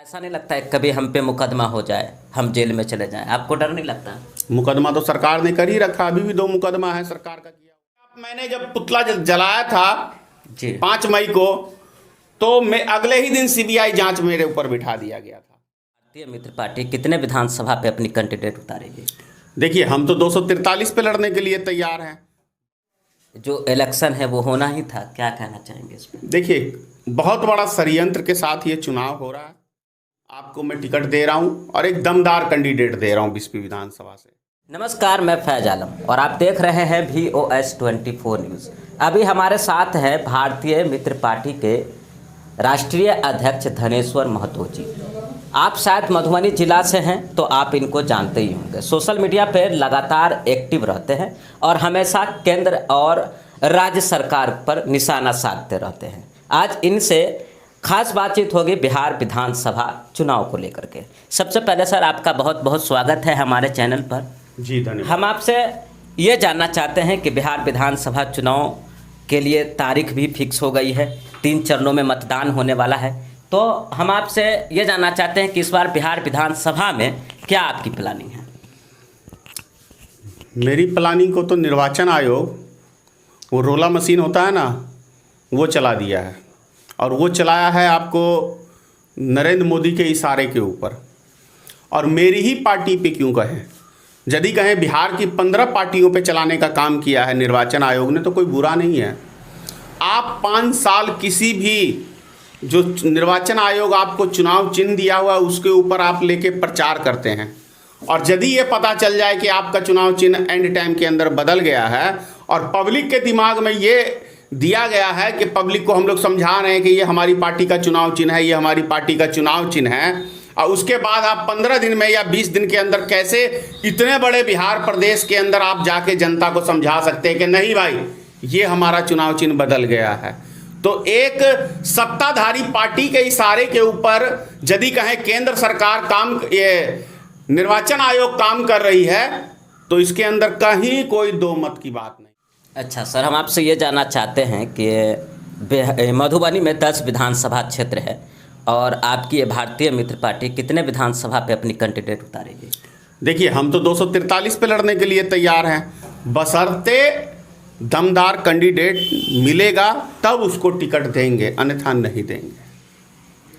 ऐसा नहीं लगता है कभी हम पे मुकदमा हो जाए, हम जेल में चले जाएं? आपको डर नहीं लगता? मुकदमा तो सरकार ने कर ही रखा, अभी भी 2 मुकदमा है सरकार का किया। मैंने जब पुतला जलाया था जी। 5 मई को, तो मैं अगले ही दिन सीबीआई जांच मेरे ऊपर बिठा दिया गया था। भारतीय मित्र पार्टी कितने विधानसभा पे अपनी कैंडिडेट उतारेगी? देखिए, हम तो 243 पे लड़ने के लिए तैयार हैं। जो इलेक्शन है वो होना ही था, क्या कहना चाहेंगे इस पर? देखिए, बहुत बड़ा षड्यंत्र के साथ ये चुनाव हो रहा है। आपको मैं टिकट दे रहा हूं और एक दमदार कैंडिडेट दे रहा हूं बिस्पी विधानसभा से। नमस्कार, मैं फैज आलम और आप देख रहे हैं VOS 24 न्यूज़। अभी हमारे साथ है भारतीय मित्र पार्टी के राष्ट्रीय अध्यक्ष धनेश्वर महतो जी। आप शायद मधुबनी जिला से हैं तो आप इनको जानते ही होंगे। सोशल मीडिया पर लगातार एक्टिव रहते हैं और हमेशा केंद्र और राज्य सरकार पर निशाना साधते रहते हैं। आज इनसे खास बातचीत होगी बिहार विधानसभा चुनाव को लेकर के। सबसे पहले सर, आपका बहुत बहुत स्वागत है हमारे चैनल पर। जी धन्यवाद। हम आपसे ये जानना चाहते हैं कि बिहार विधानसभा चुनाव के लिए तारीख भी फिक्स हो गई है, 3 चरणों में मतदान होने वाला है। तो हम आपसे ये जानना चाहते हैं कि इस बार बिहार विधानसभा में क्या आपकी प्लानिंग है? मेरी प्लानिंग को तो निर्वाचन आयोग, वो रोला मशीन होता है ना, वो चला दिया है। और वो चलाया है आपको नरेंद्र मोदी के इशारे के ऊपर। और मेरी ही पार्टी पे क्यों कहें, यदि कहें बिहार की 15 पार्टियों पे चलाने का काम किया है निर्वाचन आयोग ने, तो कोई बुरा नहीं है। आप 5 साल किसी भी जो निर्वाचन आयोग आपको चुनाव चिन्ह दिया हुआ है उसके ऊपर आप लेके प्रचार करते हैं, और यदि ये पता चल जाए कि आपका चुनाव चिन्ह एंड टाइम के अंदर बदल गया है और पब्लिक के दिमाग में ये दिया गया है कि पब्लिक को हम लोग समझा रहे हैं कि ये हमारी पार्टी का चुनाव चिन्ह है, ये हमारी पार्टी का चुनाव चिन्ह है, और उसके बाद आप 15 दिन में या 20 दिन के अंदर कैसे इतने बड़े बिहार प्रदेश के अंदर आप जाके जनता को समझा सकते हैं कि नहीं भाई, ये हमारा चुनाव चिन्ह बदल गया है? तो एक सत्ताधारी पार्टी के इशारे के ऊपर यदि कहें केंद्र सरकार ये निर्वाचन आयोग काम कर रही है, तो इसके अंदर कहीं कोई दो मत की बात नहीं। अच्छा सर, हम आपसे ये जानना चाहते हैं कि मधुबनी में 10 विधानसभा क्षेत्र है और आपकी ये भारतीय मित्र पार्टी कितने विधानसभा पे अपनी कैंडिडेट उतारेगी? देखिए, हम तो 243 पे लड़ने के लिए तैयार हैं, बशर्ते दमदार कैंडिडेट मिलेगा तब उसको टिकट देंगे, अन्यथा नहीं देंगे।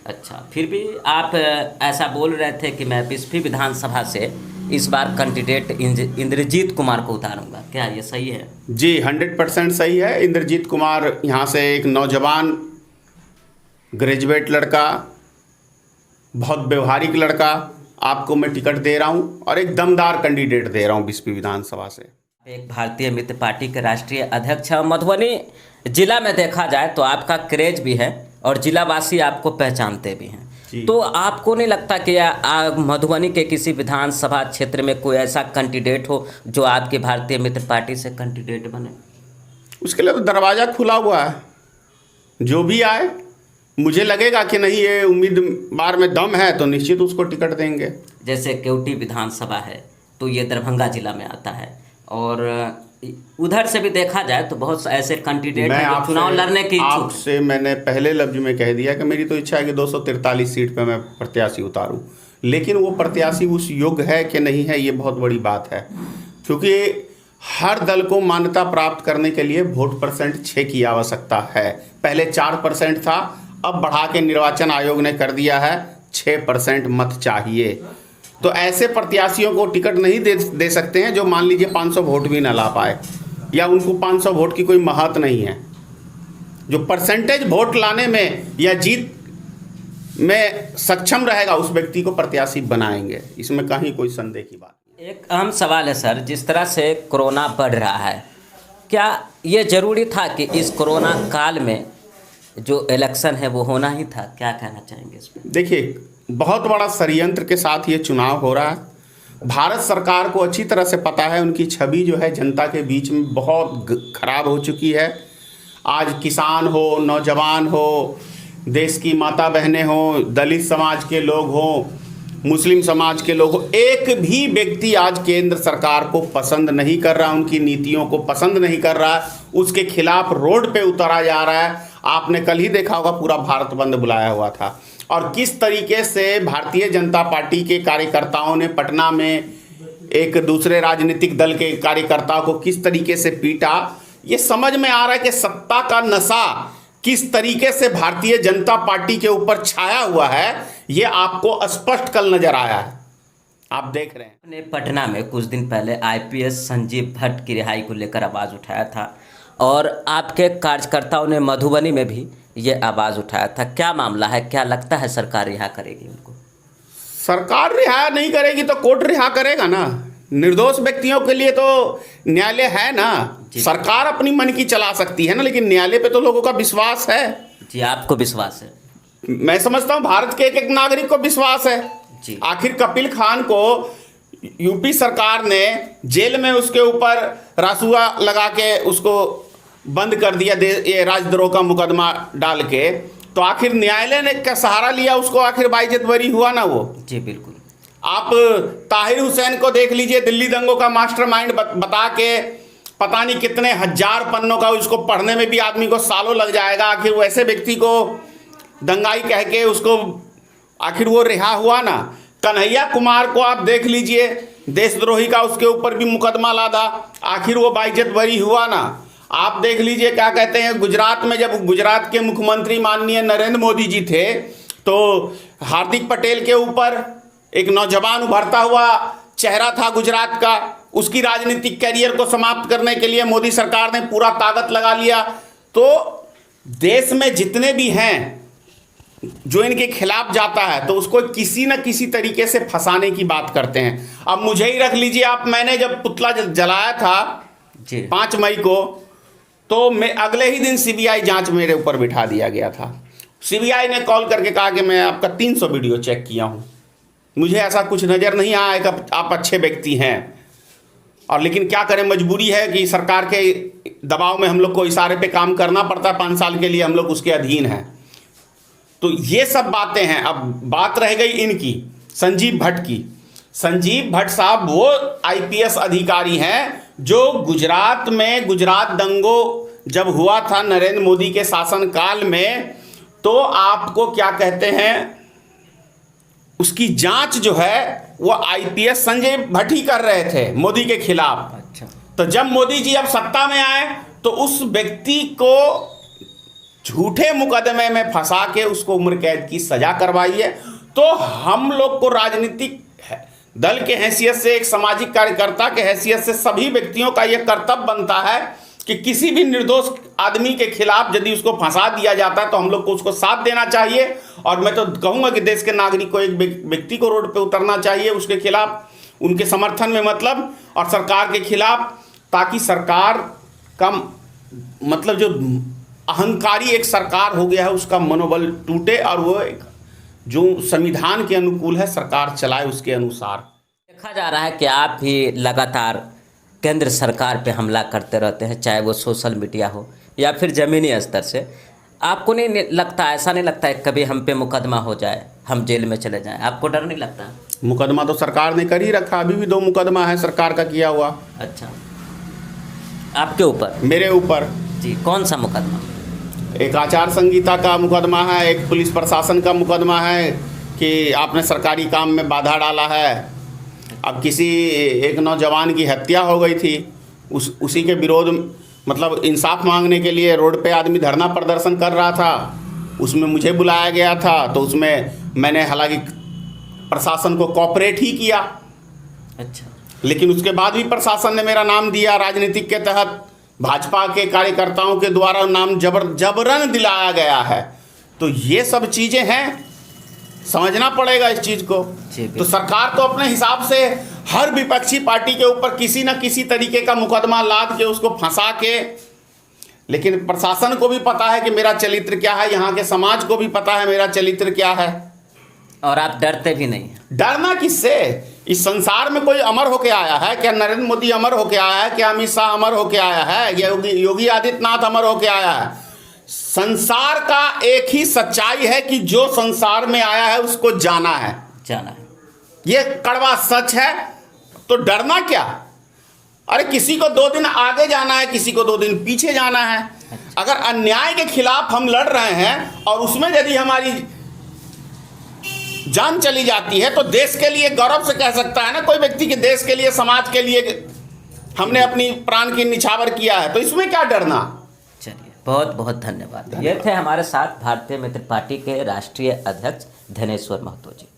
अच्छा, फिर भी आप ऐसा बोल रहे थे कि मैं बिस्फी विधानसभा से इस बार कैंडिडेट इंद्रजीत कुमार को उतारूंगा, क्या ये सही है? जी 100% सही है। इंद्रजीत कुमार यहाँ से एक नौजवान ग्रेजुएट लड़का, बहुत व्यवहारिक लड़का, आपको मैं टिकट दे रहा हूँ और एक दमदार कैंडिडेट दे रहा हूँ बिस्पी विधानसभा से। एक भारतीय मित्र पार्टी के राष्ट्रीय अध्यक्ष हैं। मधुबनी जिला में देखा जाए तो आपका क्रेज भी है और जिलावासी आपको पहचानते भी हैं। तो आपको नहीं लगता कि मधुबनी के किसी विधानसभा क्षेत्र में कोई ऐसा कैंडिडेट हो जो आपके भारतीय मित्र पार्टी से कैंडिडेट बने? उसके लिए तो दरवाज़ा खुला हुआ है, जो भी आए, मुझे लगेगा कि नहीं ये उम्मीदवार में दम है तो निश्चित उसको टिकट देंगे। जैसे केवटी विधानसभा है तो ये दरभंगा जिला में आता है, और उधर से भी देखा जाए तो बहुत ऐसे कैंडिडेट हैं जो चुनाव लड़ने की इच्छुक। आपसे मैंने पहले लफ्ज में कह दिया कि मेरी तो इच्छा है कि 243 सीट पे मैं प्रत्याशी उतारूं, लेकिन वो प्रत्याशी उस योग्य है कि नहीं है, ये बहुत बड़ी बात है। क्योंकि हर दल को मान्यता प्राप्त करने के लिए वोट परसेंट 6 की आवश्यकता है। पहले 4% था, अब बढ़ा के निर्वाचन आयोग ने कर दिया है 6% मत चाहिए। तो ऐसे प्रत्याशियों को टिकट नहीं दे सकते हैं जो मान लीजिए 500 वोट भी ना ला पाए, या उनको 500 वोट की कोई महत्व नहीं है। जो परसेंटेज वोट लाने में या जीत में सक्षम रहेगा उस व्यक्ति को प्रत्याशी बनाएंगे, इसमें कहीं कोई संदेह की बात नहीं। एक अहम सवाल है सर, जिस तरह से कोरोना बढ़ रहा है, क्या ये जरूरी था कि इस कोरोना काल में जो इलेक्शन है वो होना ही था? क्या कहना चाहेंगे इस पर? देखिए, बहुत बड़ा षड्यंत्र के साथ ये चुनाव हो रहा है। भारत सरकार को अच्छी तरह से पता है, उनकी छवि जो है जनता के बीच में बहुत खराब हो चुकी है। आज किसान हो, नौजवान हो, देश की माता बहनें हो, दलित समाज के लोग हो, मुस्लिम समाज के लोग हो, एक भी व्यक्ति आज केंद्र सरकार को पसंद नहीं कर रहा, उनकी नीतियों को पसंद नहीं कर रहा, उसके खिलाफ रोड पे उतारा जा रहा है। आपने कल ही देखा होगा, पूरा भारत बंद बुलाया हुआ था। और किस तरीके से भारतीय जनता पार्टी के कार्यकर्ताओं ने पटना में एक दूसरे राजनीतिक दल के कार्यकर्ताओं को किस तरीके से पीटा, ये समझ में आ रहा है कि सत्ता का नशा किस तरीके से भारतीय जनता पार्टी के ऊपर छाया हुआ है, ये आपको स्पष्ट कल नजर आया है। आप देख रहे हैं। ने पटना में कुछ दिन पहले आईपीएस संजीव भट्ट की रिहाई को लेकर आवाज़ उठाया था और आपके कार्यकर्ताओं ने मधुबनी में भी ये आवाज़ उठाया था। क्या मामला है, क्या लगता है सरकार रिहा करेगी उनको? सरकार रिहा नहीं करेगी तो कोर्ट रिहा करेगा ना। निर्दोष व्यक्तियों के लिए तो न्यायालय है ना। सरकार अपनी मन की चला सकती है ना, लेकिन न्यायालय पे तो लोगों का विश्वास है। जी, आपको विश्वास है? मैं समझता हूँ भारत के एक एक नागरिक को विश्वास है जी। आखिर कपिल खान को यूपी सरकार ने जेल में उसके ऊपर रासुआ लगा के उसको बंद कर दिया, ये राजद्रोह का मुकदमा डाल के, तो आखिर न्यायालय ने क्या सहारा लिया उसको, आखिर बाइज्जत बरी हुआ ना वो। जी बिल्कुल। आप ताहिर हुसैन को देख लीजिए, दिल्ली दंगों का मास्टरमाइंड बता के पता नहीं कितने हजार पन्नों का, उसको पढ़ने में भी आदमी को सालों लग जाएगा। आखिर वो ऐसे व्यक्ति को दंगाई कह के उसको आखिर वो रिहा हुआ ना। कन्हैया कुमार को आप देख लीजिए, देशद्रोही का उसके ऊपर भी मुकदमा लादा, आखिर वो बाइज्जत बरी हुआ ना। आप देख लीजिए क्या कहते हैं, गुजरात में जब गुजरात के मुख्यमंत्री माननीय नरेंद्र मोदी जी थे तो हार्दिक पटेल के ऊपर एक नौजवान उभरता हुआ चेहरा था गुजरात का, उसकी राजनीतिक कैरियर को समाप्त करने के लिए मोदी सरकार ने पूरा ताकत लगा लिया। तो देश में जितने भी हैं जो इनके खिलाफ जाता है तो उसको किसी न किसी तरीके से फंसाने की बात करते हैं। अब मुझे ही रख लीजिए आप, मैंने जब पुतला जलाया था 5 मई को, तो मैं अगले ही दिन सीबीआई जांच मेरे ऊपर बिठा दिया गया था। सीबीआई ने कॉल करके कहा कि मैं आपका 300 वीडियो चेक किया हूं, मुझे ऐसा कुछ नज़र नहीं आया कि आप अच्छे व्यक्ति हैं। और लेकिन क्या करें, मजबूरी है कि सरकार के दबाव में हम लोग को इशारे पे काम करना पड़ता है। 5 साल के लिए हम लोग उसके अधीन हैं। तो ये सब बातें हैं। अब बात रह गई इनकी, संजीव भट्ट की। संजीव भट्ट साहब वो आईपीएस अधिकारी हैं जो गुजरात में गुजरात दंगों जब हुआ था नरेंद्र मोदी के शासनकाल में, तो आपको क्या कहते हैं, उसकी जांच जो है वो आईपीएस संजय भट्ट ही कर रहे थे मोदी के खिलाफ। अच्छा। तो जब मोदी जी अब सत्ता में आए तो उस व्यक्ति को झूठे मुकदमे में फंसा के उसको उम्र कैद की सजा करवाई है। तो हम लोग को राजनीतिक दल के हैसियत से, एक सामाजिक कार्यकर्ता के हैसियत से सभी व्यक्तियों का यह कर्तव्य बनता है कि किसी भी निर्दोष आदमी के खिलाफ यदि उसको फंसा दिया जाता है तो हम लोग को उसको साथ देना चाहिए। और मैं तो कहूँगा कि देश के नागरिक को, एक व्यक्ति को रोड पे उतरना चाहिए उसके खिलाफ, उनके समर्थन में मतलब, और सरकार के खिलाफ, ताकि सरकार का मतलब जो अहंकारी एक सरकार हो गया है उसका मनोबल टूटे और वो एक जो संविधान के अनुकूल है सरकार चलाए उसके अनुसार। देखा जा रहा है कि आप भी लगातार केंद्र सरकार पे हमला करते रहते हैं, चाहे वो सोशल मीडिया हो या फिर ज़मीनी स्तर से। आपको नहीं लगता, ऐसा नहीं लगता है कभी हम पे मुकदमा हो जाए, हम जेल में चले जाएं? आपको डर नहीं लगता? मुकदमा तो सरकार ने कर ही रखा, अभी भी 2 मुकदमा है सरकार का किया हुआ। अच्छा, आपके ऊपर? मेरे ऊपर। जी, कौन सा मुकदमा? एक आचार संहिता का मुकदमा है, एक पुलिस प्रशासन का मुकदमा है कि आपने सरकारी काम में बाधा डाला है। अब किसी एक नौजवान की हत्या हो गई थी, उसी के विरोध मतलब इंसाफ मांगने के लिए रोड पे आदमी धरना प्रदर्शन कर रहा था, उसमें मुझे बुलाया गया था। तो उसमें मैंने हालांकि प्रशासन को कोऑपरेट ही किया। अच्छा। लेकिन उसके बाद भी प्रशासन ने मेरा नाम दिया, राजनीतिक के तहत भाजपा के कार्यकर्ताओं के द्वारा नाम जबरन दिलाया गया है। तो ये सब चीज़ें हैं, समझना पड़ेगा इस चीज़ को। तो सरकार तो अपने हिसाब से हर विपक्षी पार्टी के ऊपर किसी न किसी तरीके का मुकदमा लाद के उसको फंसा के, लेकिन प्रशासन को भी पता है कि मेरा चरित्र क्या है, यहाँ के समाज को भी पता है मेरा चरित्र क्या है। और आप डरते भी नहीं? डरना किससे? इस संसार में कोई अमर होके आया है क्या? नरेंद्र मोदी अमर होके आया है क्या? अमित शाह अमर होके आया है? योगी आदित्यनाथ अमर होके आया है? संसार का एक ही सच्चाई है कि जो संसार में आया है उसको जाना है। ये कड़वा सच है। तो डरना क्या? अरे किसी को 2 दिन आगे जाना है, किसी को 2 दिन पीछे जाना है। अगर अन्याय के खिलाफ हम लड़ रहे हैं और उसमें यदि हमारी जान चली जाती है तो देश के लिए गौरव से कह सकता है ना कोई व्यक्ति कि देश के लिए, समाज के लिए हमने अपनी प्राण की निछावर किया है, तो इसमें क्या डरना। चलिए, बहुत बहुत धन्यवाद। ये थे हमारे साथ भारतीय मित्र पार्टी के राष्ट्रीय अध्यक्ष धनेश्वर महतो जी।